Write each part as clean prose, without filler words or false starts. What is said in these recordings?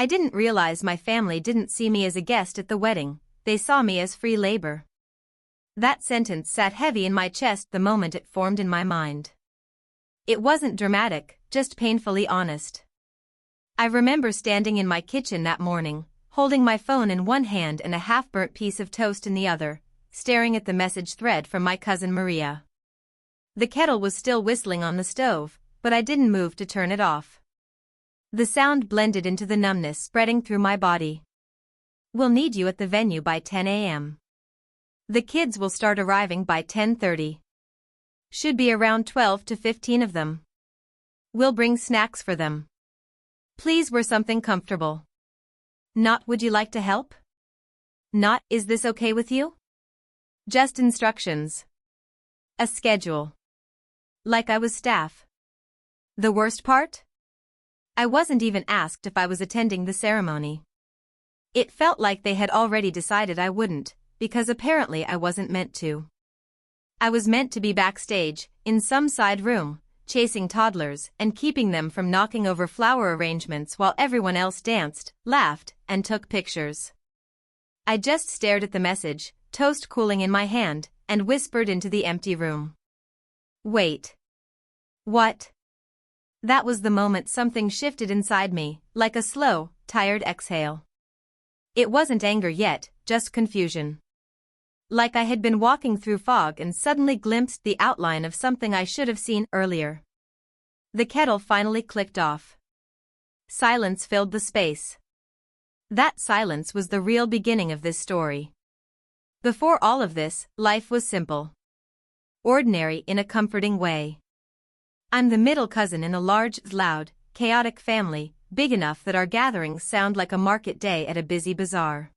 I didn't realize my family didn't see me as a guest at the wedding, they saw me as free labor. That sentence sat heavy in my chest the moment it formed in my mind. It wasn't dramatic, just painfully honest. I remember standing in my kitchen that morning, holding my phone in one hand and a half-burnt piece of toast in the other, staring at the message thread from my cousin Maria. The kettle was still whistling on the stove, but I didn't move to turn it off. The sound blended into the numbness spreading through my body. "We'll need you at the venue by 10 a.m. The kids will start arriving by 10:30. Should be around 12 to 15 of them. We'll bring snacks for them. Please wear something comfortable. Not would you like to help? Not is this okay with you? Just instructions. A schedule. Like I was staff. The worst part? I wasn't even asked if I was attending the ceremony. It felt like they had already decided I wouldn't, because apparently I wasn't meant to. I was meant to be backstage, in some side room, chasing toddlers and keeping them from knocking over flower arrangements while everyone else danced, laughed, and took pictures. I just stared at the message, toast cooling in my hand, and whispered into the empty room. Wait. What? That was the moment something shifted inside me, like a slow, tired exhale. It wasn't anger yet, just confusion. Like I had been walking through fog and suddenly glimpsed the outline of something I should have seen earlier. The kettle finally clicked off. Silence filled the space. That silence was the real beginning of this story. Before all of this, life was simple. Ordinary in a comforting way. I'm the middle cousin in a large, loud, chaotic family, big enough that our gatherings sound like a market day at a busy bazaar.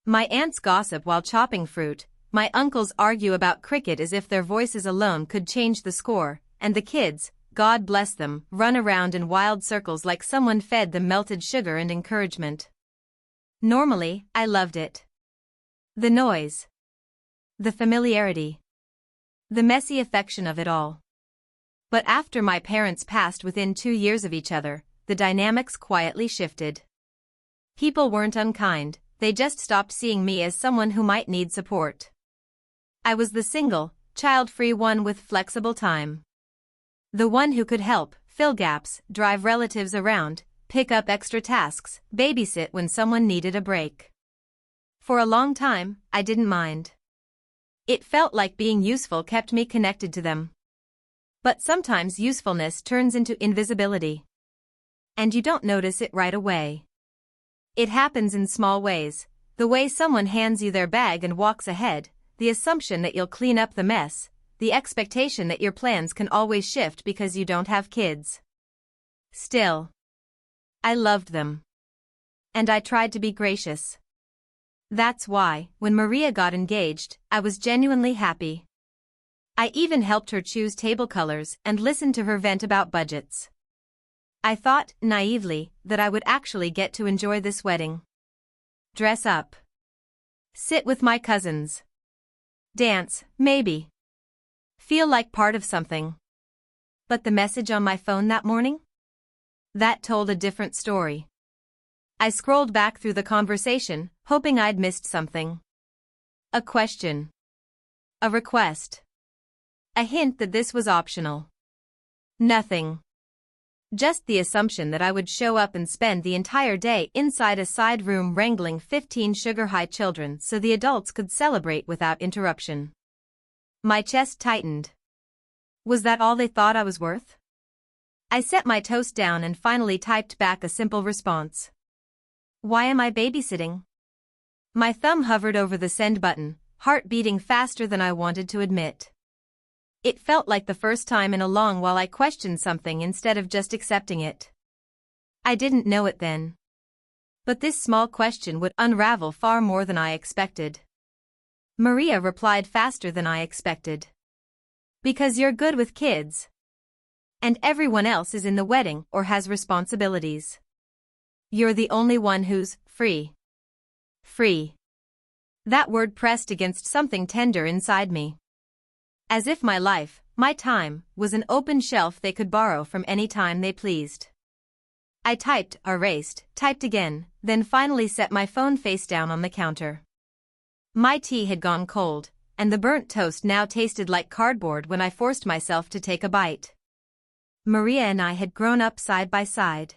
My aunts gossip while chopping fruit, my uncles argue about cricket as if their voices alone could change the score, and the kids, God bless them, run around in wild circles like someone fed them melted sugar and encouragement. Normally, I loved it. The noise. The familiarity. The messy affection of it all. But after my parents passed within 2 years of each other, the dynamics quietly shifted. People weren't unkind, they just stopped seeing me as someone who might need support. I was the single, child-free one with flexible time. The one who could help, fill gaps, drive relatives around, pick up extra tasks, babysit when someone needed a break. For a long time, I didn't mind. It felt like being useful kept me connected to them. But sometimes usefulness turns into invisibility. And you don't notice it right away. It happens in small ways, the way someone hands you their bag and walks ahead, the assumption that you'll clean up the mess, the expectation that your plans can always shift because you don't have kids. Still, I loved them. And I tried to be gracious. That's why, when Maria got engaged, I was genuinely happy. I even helped her choose table colors and listened to her vent about budgets. I thought, naively, that I would actually get to enjoy this wedding. Dress up. Sit with my cousins. Dance, maybe. Feel like part of something. But the message on my phone that morning? That told a different story. I scrolled back through the conversation, hoping I'd missed something. A question. A request. A hint that this was optional. Nothing. Just the assumption that I would show up and spend the entire day inside a side room wrangling 15 sugar-high children so the adults could celebrate without interruption. My chest tightened. Was that all they thought I was worth? I set my toast down and finally typed back a simple response. Why am I babysitting? My thumb hovered over the send button, heart beating faster than I wanted to admit. It felt like the first time in a long while I questioned something instead of just accepting it. I didn't know it then. But this small question would unravel far more than I expected. Maria replied faster than I expected. Because you're good with kids. And everyone else is in the wedding or has responsibilities. You're the only one who's free. Free. That word pressed against something tender inside me. As if my life, my time, was an open shelf they could borrow from any time they pleased. I typed, erased, typed again, then finally set my phone face down on the counter. My tea had gone cold, and the burnt toast now tasted like cardboard when I forced myself to take a bite. Maria and I had grown up side by side.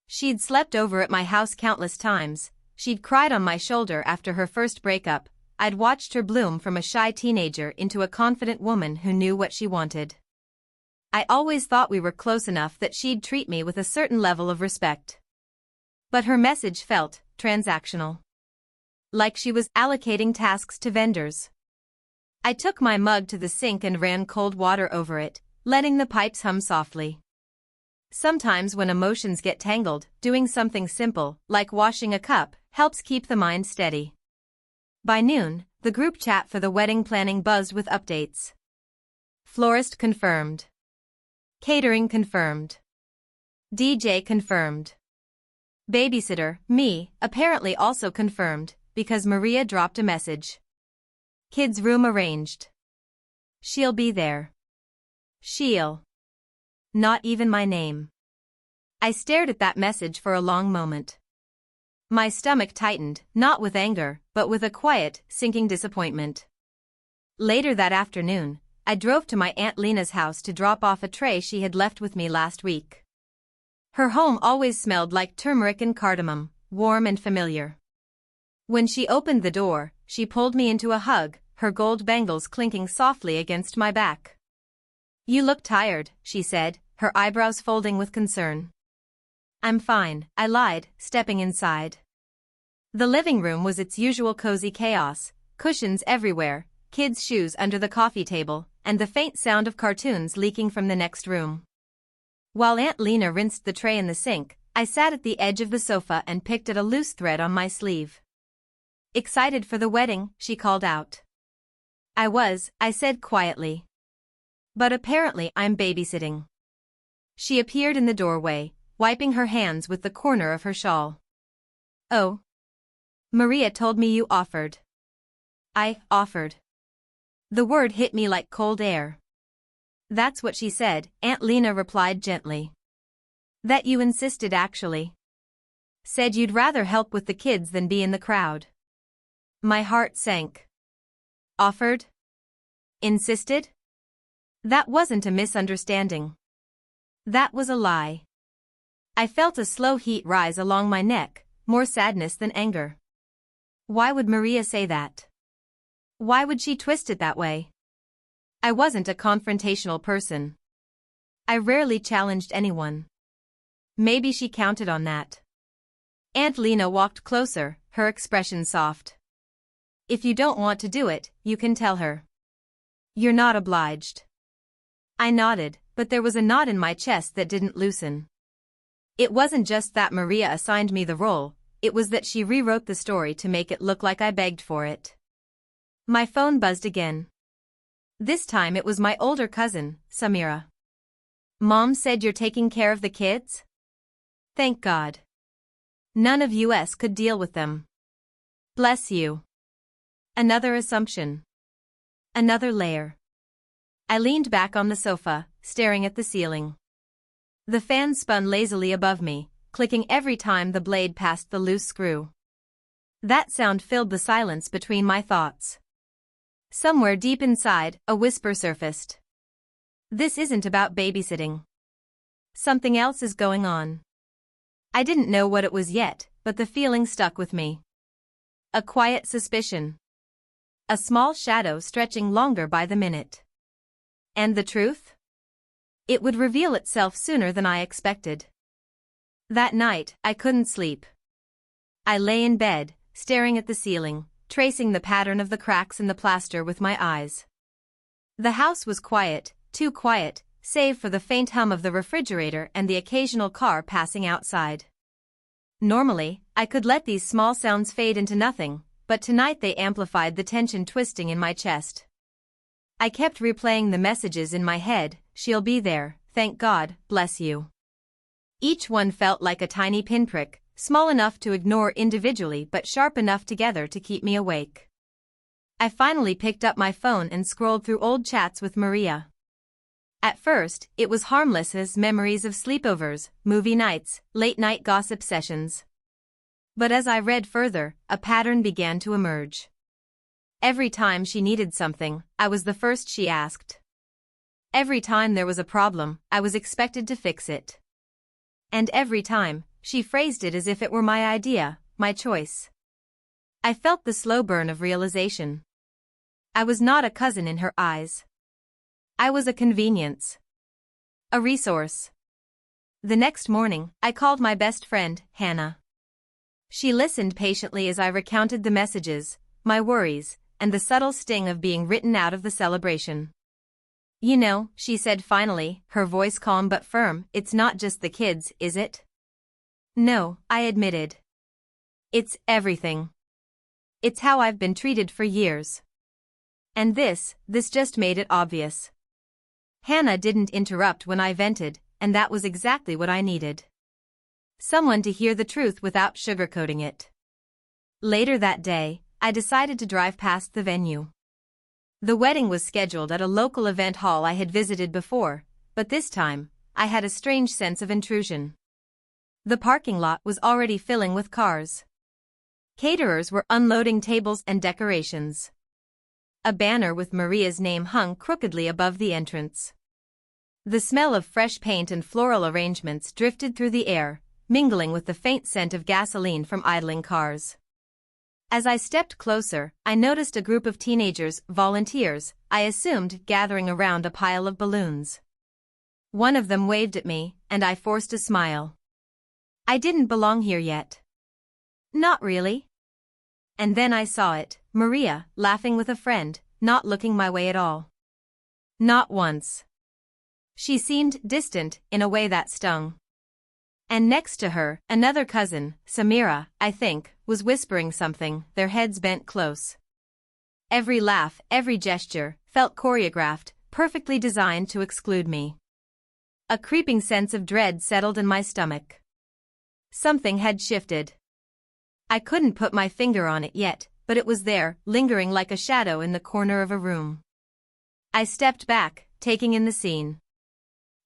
She'd slept over at my house countless times, she'd cried on my shoulder after her first breakup, I'd watched her bloom from a shy teenager into a confident woman who knew what she wanted. I always thought we were close enough that she'd treat me with a certain level of respect. But her message felt transactional. Like she was allocating tasks to vendors. I took my mug to the sink and ran cold water over it, letting the pipes hum softly. Sometimes when emotions get tangled, doing something simple, like washing a cup, helps keep the mind steady. By noon, the group chat for the wedding planning buzzed with updates. Florist confirmed. Catering confirmed. DJ confirmed. Babysitter, me, apparently also confirmed, because Maria dropped a message. Kids' room arranged. She'll be there. She'll. Not even my name. I stared at that message for a long moment. My stomach tightened, not with anger, but with a quiet, sinking disappointment. Later that afternoon, I drove to my Aunt Lena's house to drop off a tray she had left with me last week. Her home always smelled like turmeric and cardamom, warm and familiar. When she opened the door, she pulled me into a hug, her gold bangles clinking softly against my back. "You look tired," she said, her eyebrows folding with concern. "I'm fine," I lied, stepping inside. The living room was its usual cozy chaos, cushions everywhere, kids' shoes under the coffee table, and the faint sound of cartoons leaking from the next room. While Aunt Lena rinsed the tray in the sink, I sat at the edge of the sofa and picked at a loose thread on my sleeve. "Excited for the wedding?" she called out. I said quietly. "But apparently I'm babysitting." She appeared in the doorway, wiping her hands with the corner of her shawl. "Oh. Maria told me you offered." I offered. The word hit me like cold air. "That's what she said," Aunt Lena replied gently. "That you insisted actually. Said you'd rather help with the kids than be in the crowd." My heart sank. Offered? Insisted? That wasn't a misunderstanding. That was a lie. I felt a slow heat rise along my neck, more sadness than anger. Why would Maria say that? Why would she twist it that way? I wasn't a confrontational person. I rarely challenged anyone. Maybe she counted on that. Aunt Lena walked closer, her expression soft. "If you don't want to do it, you can tell her. You're not obliged." I nodded, but there was a knot in my chest that didn't loosen. It wasn't just that Maria assigned me the role, it was that she rewrote the story to make it look like I begged for it. My phone buzzed again. This time it was my older cousin, Samira. "Mom said you're taking care of the kids?" "Thank God. None of us could deal with them." "Bless you." Another assumption. Another layer. I leaned back on the sofa, staring at the ceiling. The fan spun lazily above me, clicking every time the blade passed the loose screw. That sound filled the silence between my thoughts. Somewhere deep inside, a whisper surfaced. "This isn't about babysitting. Something else is going on." I didn't know what it was yet, but the feeling stuck with me. A quiet suspicion. A small shadow stretching longer by the minute. And the truth? It would reveal itself sooner than I expected. That night, I couldn't sleep. I lay in bed, staring at the ceiling, tracing the pattern of the cracks in the plaster with my eyes. The house was quiet, too quiet, save for the faint hum of the refrigerator and the occasional car passing outside. Normally, I could let these small sounds fade into nothing, but tonight they amplified the tension twisting in my chest. I kept replaying the messages in my head, "She'll be there, thank God, bless you." Each one felt like a tiny pinprick, small enough to ignore individually but sharp enough together to keep me awake. I finally picked up my phone and scrolled through old chats with Maria. At first, it was harmless as memories of sleepovers, movie nights, late-night gossip sessions. But as I read further, a pattern began to emerge. Every time she needed something, I was the first she asked. Every time there was a problem, I was expected to fix it. And every time, she phrased it as if it were my idea, my choice. I felt the slow burn of realization. I was not a cousin in her eyes. I was a convenience. A resource. The next morning, I called my best friend, Hannah. She listened patiently as I recounted the messages, my worries, and the subtle sting of being written out of the celebration. You know, she said finally, her voice calm but firm, it's not just the kids, is it? No, I admitted. It's everything. It's how I've been treated for years. And this just made it obvious. Hannah didn't interrupt when I vented, and that was exactly what I needed. Someone to hear the truth without sugarcoating it. Later that day, I decided to drive past the venue. The wedding was scheduled at a local event hall I had visited before, but this time, I had a strange sense of intrusion. The parking lot was already filling with cars. Caterers were unloading tables and decorations. A banner with Maria's name hung crookedly above the entrance. The smell of fresh paint and floral arrangements drifted through the air, mingling with the faint scent of gasoline from idling cars. As I stepped closer, I noticed a group of teenagers, volunteers, I assumed, gathering around a pile of balloons. One of them waved at me, and I forced a smile. I didn't belong here yet. Not really. And then I saw it, Maria, laughing with a friend, not looking my way at all. Not once. She seemed distant in a way that stung. And next to her, another cousin, Samira, I think, was whispering something, their heads bent close. Every laugh, every gesture, felt choreographed, perfectly designed to exclude me. A creeping sense of dread settled in my stomach. Something had shifted. I couldn't put my finger on it yet, but it was there, lingering like a shadow in the corner of a room. I stepped back, taking in the scene.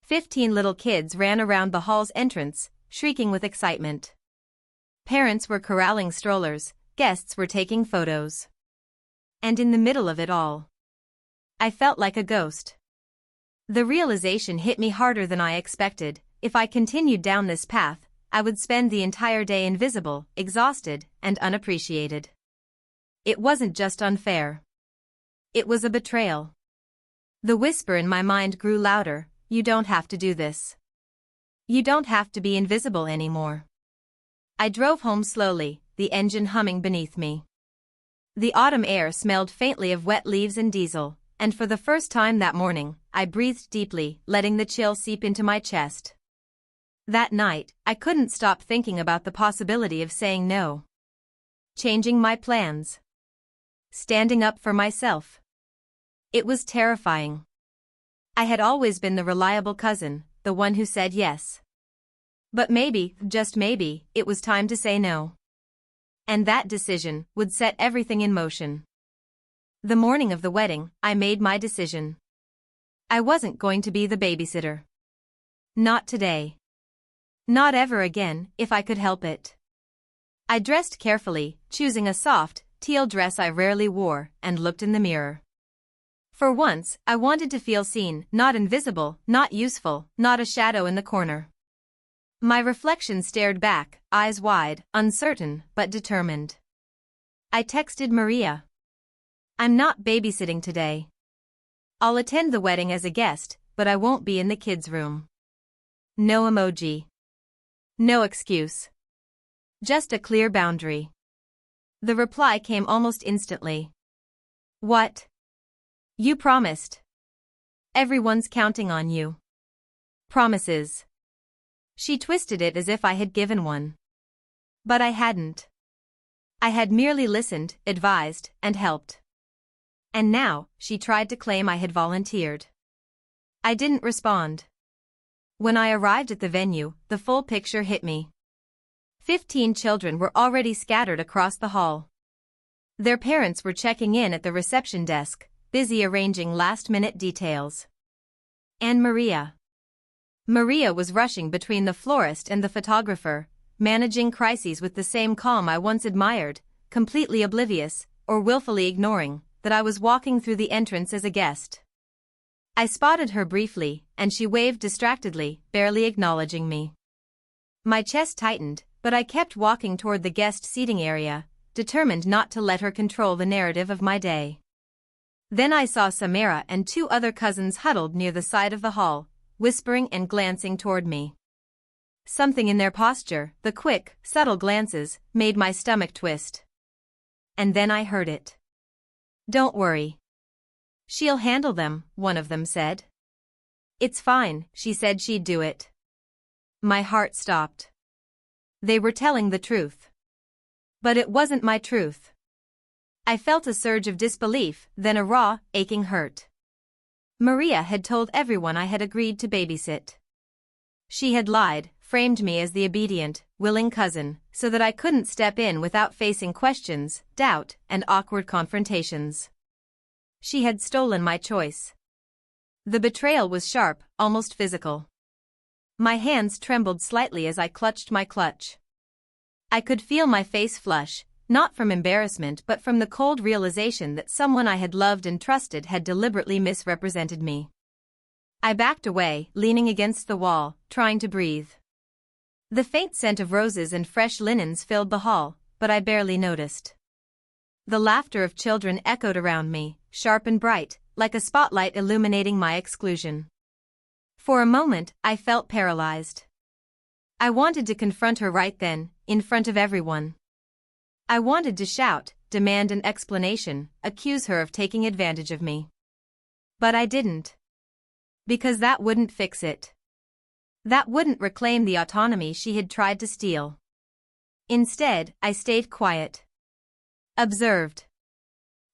15 little kids ran around the hall's entrance, shrieking with excitement. Parents were corralling strollers, guests were taking photos. And in the middle of it all, I felt like a ghost. The realization hit me harder than I expected. If I continued down this path, I would spend the entire day invisible, exhausted, and unappreciated. It wasn't just unfair. It was a betrayal. The whisper in my mind grew louder, you don't have to do this. You don't have to be invisible anymore. I drove home slowly, the engine humming beneath me. The autumn air smelled faintly of wet leaves and diesel, and for the first time that morning, I breathed deeply, letting the chill seep into my chest. That night, I couldn't stop thinking about the possibility of saying no. Changing my plans. Standing up for myself. It was terrifying. I had always been the reliable cousin, the one who said yes. But maybe, just maybe, it was time to say no. And that decision would set everything in motion. The morning of the wedding, I made my decision. I wasn't going to be the babysitter. Not today. Not ever again, if I could help it. I dressed carefully, choosing a soft, teal dress I rarely wore, and looked in the mirror. For once, I wanted to feel seen, not invisible, not useful, not a shadow in the corner. My reflection stared back, eyes wide, uncertain, but determined. I texted Maria. I'm not babysitting today. I'll attend the wedding as a guest, but I won't be in the kids' room. No emoji. No excuse. Just a clear boundary. The reply came almost instantly. What? You promised. Everyone's counting on you. Promises. She twisted it as if I had given one. But I hadn't. I had merely listened, advised, and helped. And now, she tried to claim I had volunteered. I didn't respond. When I arrived at the venue, the full picture hit me. 15 children were already scattered across the hall. Their parents were checking in at the reception desk, busy arranging last-minute details. And Maria. Maria was rushing between the florist and the photographer, managing crises with the same calm I once admired, completely oblivious, or willfully ignoring, that I was walking through the entrance as a guest. I spotted her briefly, and she waved distractedly, barely acknowledging me. My chest tightened, but I kept walking toward the guest seating area, determined not to let her control the narrative of my day. Then I saw Samira and two other cousins huddled near the side of the hall, whispering and glancing toward me. Something in their posture, the quick, subtle glances, made my stomach twist. And then I heard it. "Don't worry. She'll handle them," one of them said. "It's fine," she said she'd do it. My heart stopped. They were telling the truth. But it wasn't my truth. I felt a surge of disbelief, then a raw, aching hurt. Maria had told everyone I had agreed to babysit. She had lied, framed me as the obedient, willing cousin, so that I couldn't step in without facing questions, doubt, and awkward confrontations. She had stolen my choice. The betrayal was sharp, almost physical. My hands trembled slightly as I clutched my clutch. I could feel my face flush, not from embarrassment but from the cold realization that someone I had loved and trusted had deliberately misrepresented me. I backed away, leaning against the wall, trying to breathe. The faint scent of roses and fresh linens filled the hall, but I barely noticed. The laughter of children echoed around me, sharp and bright, like a spotlight illuminating my exclusion. For a moment, I felt paralyzed. I wanted to confront her right then, in front of everyone. I wanted to shout, demand an explanation, accuse her of taking advantage of me. But I didn't. Because that wouldn't fix it. That wouldn't reclaim the autonomy she had tried to steal. Instead, I stayed quiet. Observed.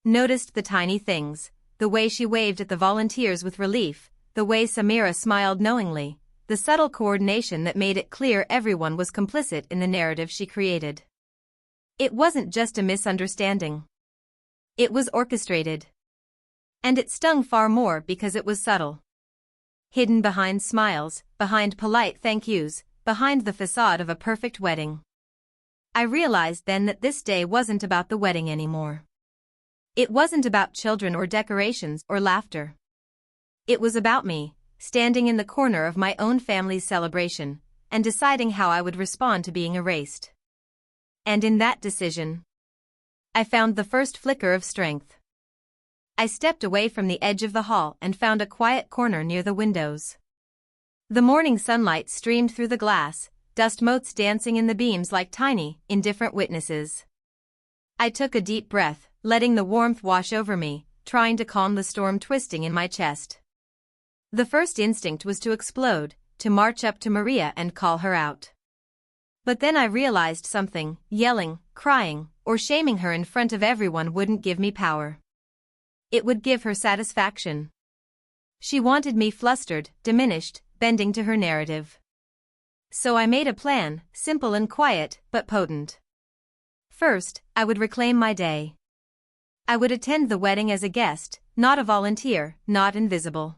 Noticed the tiny things, the way she waved at the volunteers with relief, the way Samira smiled knowingly, the subtle coordination that made it clear everyone was complicit in the narrative she created. It wasn't just a misunderstanding. It was orchestrated. And it stung far more because it was subtle. Hidden behind smiles, behind polite thank yous, behind the facade of a perfect wedding. I realized then that this day wasn't about the wedding anymore. It wasn't about children or decorations or laughter. It was about me, standing in the corner of my own family's celebration, and deciding how I would respond to being erased. And in that decision, I found the first flicker of strength. I stepped away from the edge of the hall and found a quiet corner near the windows. The morning sunlight streamed through the glass, dust motes dancing in the beams like tiny, indifferent witnesses. I took a deep breath, letting the warmth wash over me, trying to calm the storm twisting in my chest. The first instinct was to explode, to march up to Maria and call her out. But then I realized something: yelling, crying, or shaming her in front of everyone wouldn't give me power. It would give her satisfaction. She wanted me flustered, diminished, bending to her narrative. So I made a plan, simple and quiet, but potent. First, I would reclaim my day. I would attend the wedding as a guest, not a volunteer, not invisible.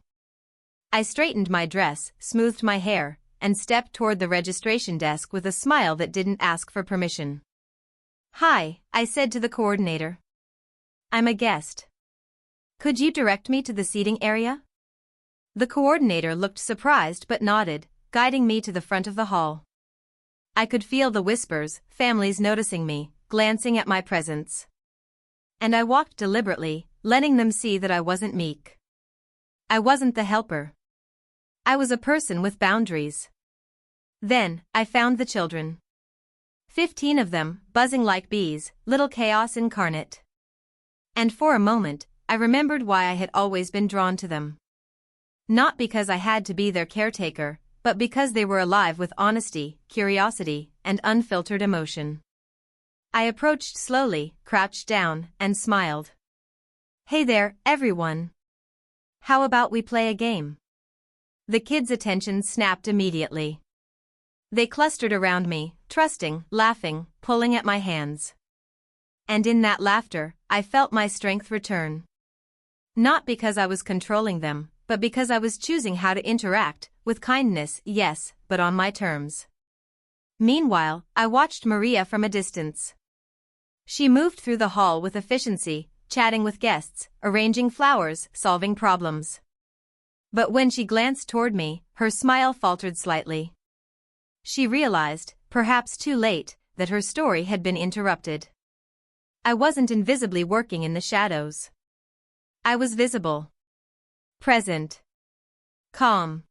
I straightened my dress, smoothed my hair, and stepped toward the registration desk with a smile that didn't ask for permission. "Hi," I said to the coordinator. "I'm a guest. Could you direct me to the seating area?" The coordinator looked surprised but nodded, guiding me to the front of the hall. I could feel the whispers, families noticing me, glancing at my presence. And I walked deliberately, letting them see that I wasn't meek. I wasn't the helper. I was a person with boundaries. Then, I found the children. 15 of them, buzzing like bees, little chaos incarnate. And for a moment, I remembered why I had always been drawn to them. Not because I had to be their caretaker, but because they were alive with honesty, curiosity, and unfiltered emotion. I approached slowly, crouched down, and smiled. "Hey there, everyone. How about we play a game?" The kids' attention snapped immediately. They clustered around me, trusting, laughing, pulling at my hands. And in that laughter, I felt my strength return. Not because I was controlling them, but because I was choosing how to interact, with kindness, yes, but on my terms. Meanwhile, I watched Maria from a distance. She moved through the hall with efficiency, chatting with guests, arranging flowers, solving problems. But when she glanced toward me, her smile faltered slightly. She realized, perhaps too late, that her story had been interrupted. I wasn't invisibly working in the shadows. I was visible. Present. Calm.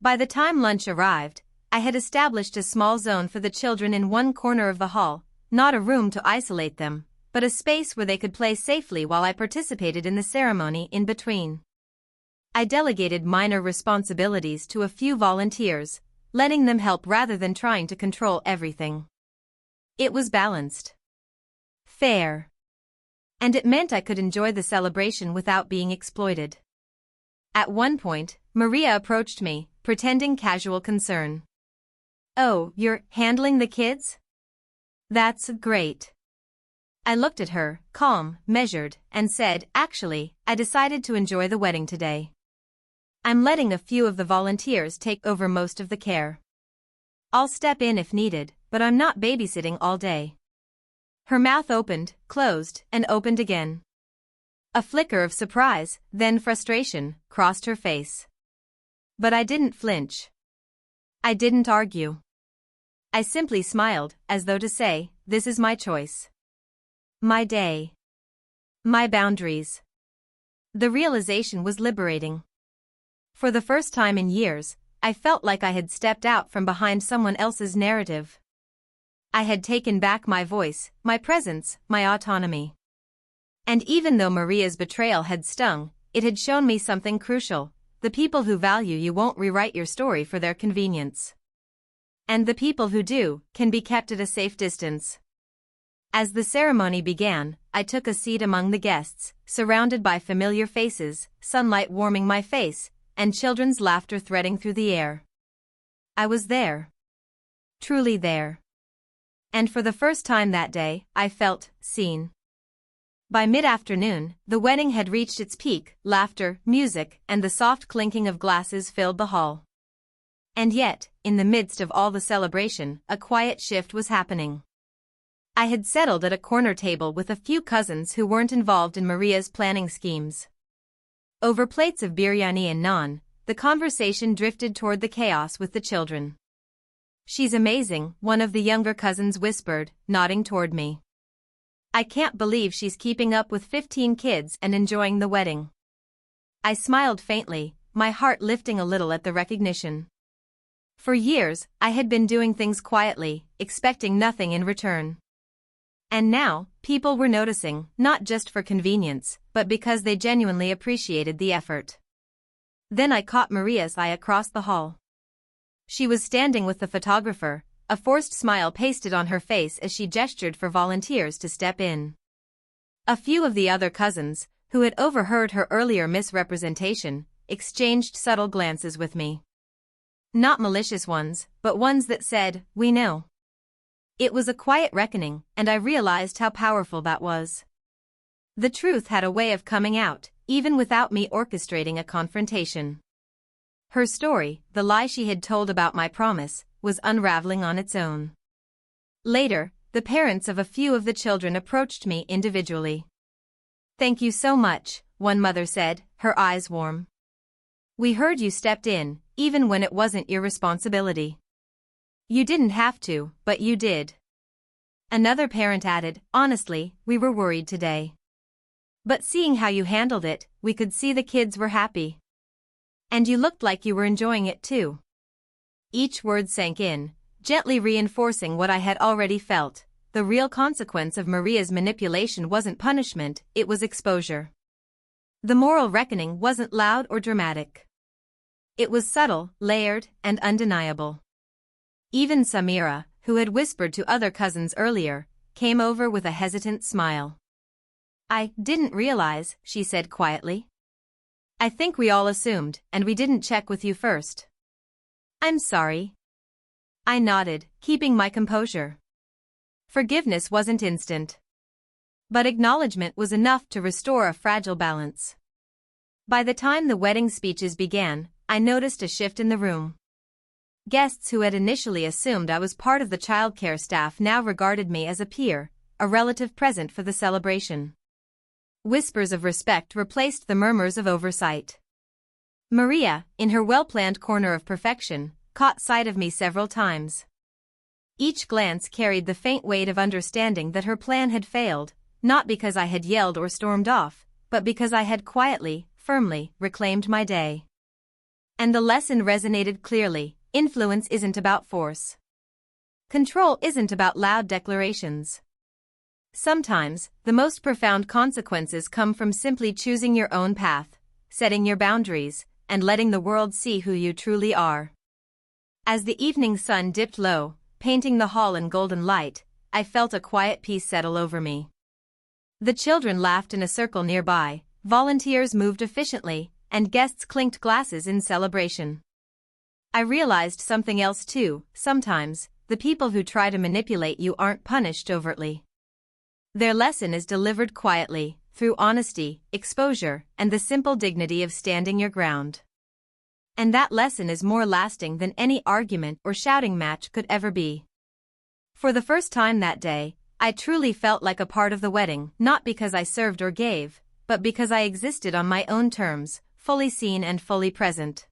By the time lunch arrived, I had established a small zone for the children in one corner of the hall, not a room to isolate them, but a space where they could play safely while I participated in the ceremony in between. I delegated minor responsibilities to a few volunteers, letting them help rather than trying to control everything. It was balanced. Fair. And it meant I could enjoy the celebration without being exploited. At one point, Maria approached me, pretending casual concern. "Oh, you're handling the kids? That's great." I looked at her, calm, measured, and said, "Actually, I decided to enjoy the wedding today. I'm letting a few of the volunteers take over most of the care. I'll step in if needed, but I'm not babysitting all day." Her mouth opened, closed, and opened again. A flicker of surprise, then frustration, crossed her face. But I didn't flinch. I didn't argue. I simply smiled, as though to say, "This is my choice. My day. My boundaries." The realization was liberating. For the first time in years, I felt like I had stepped out from behind someone else's narrative. I had taken back my voice, my presence, my autonomy. And even though Maria's betrayal had stung, it had shown me something crucial: the people who value you won't rewrite your story for their convenience. And the people who do, can be kept at a safe distance. As the ceremony began, I took a seat among the guests, surrounded by familiar faces, sunlight warming my face, and children's laughter threading through the air. I was there. Truly there. And for the first time that day, I felt seen. By mid-afternoon, the wedding had reached its peak, laughter, music, and the soft clinking of glasses filled the hall. And yet, in the midst of all the celebration, a quiet shift was happening. I had settled at a corner table with a few cousins who weren't involved in Maria's planning schemes. Over plates of biryani and naan, the conversation drifted toward the chaos with the children. "She's amazing," one of the younger cousins whispered, nodding toward me. "I can't believe she's keeping up with 15 kids and enjoying the wedding." I smiled faintly, my heart lifting a little at the recognition. For years, I had been doing things quietly, expecting nothing in return. And now, people were noticing, not just for convenience, but because they genuinely appreciated the effort. Then I caught Maria's eye across the hall. She was standing with the photographer, a forced smile pasted on her face as she gestured for volunteers to step in. A few of the other cousins, who had overheard her earlier misrepresentation, exchanged subtle glances with me. Not malicious ones, but ones that said, "We know." It was a quiet reckoning, and I realized how powerful that was. The truth had a way of coming out, even without me orchestrating a confrontation. Her story, the lie she had told about my promise, was unraveling on its own. Later, the parents of a few of the children approached me individually. "Thank you so much," one mother said, her eyes warm. "We heard you stepped in, even when it wasn't your responsibility. You didn't have to, but you did." Another parent added, "Honestly, we were worried today. But seeing how you handled it, we could see the kids were happy. And you looked like you were enjoying it too." Each word sank in, gently reinforcing what I had already felt. The real consequence of Maria's manipulation wasn't punishment, it was exposure. The moral reckoning wasn't loud or dramatic. It was subtle, layered, and undeniable. Even Samira, who had whispered to other cousins earlier, came over with a hesitant smile. "I didn't realize," she said quietly. "I think we all assumed, and we didn't check with you first." "I'm sorry." I nodded, keeping my composure. Forgiveness wasn't instant. But acknowledgement was enough to restore a fragile balance. By the time the wedding speeches began, I noticed a shift in the room. Guests who had initially assumed I was part of the childcare staff now regarded me as a peer, a relative present for the celebration. Whispers of respect replaced the murmurs of oversight. Maria, in her well-planned corner of perfection, caught sight of me several times. Each glance carried the faint weight of understanding that her plan had failed, not because I had yelled or stormed off, but because I had quietly, firmly, reclaimed my day. And the lesson resonated clearly: influence isn't about force. Control isn't about loud declarations. Sometimes, the most profound consequences come from simply choosing your own path, setting your boundaries, and letting the world see who you truly are. As the evening sun dipped low, painting the hall in golden light, I felt a quiet peace settle over me. The children laughed in a circle nearby, volunteers moved efficiently, and guests clinked glasses in celebration. I realized something else too: sometimes, the people who try to manipulate you aren't punished overtly. Their lesson is delivered quietly, through honesty, exposure, and the simple dignity of standing your ground. And that lesson is more lasting than any argument or shouting match could ever be. For the first time that day, I truly felt like a part of the wedding, not because I served or gave, but because I existed on my own terms, fully seen and fully present.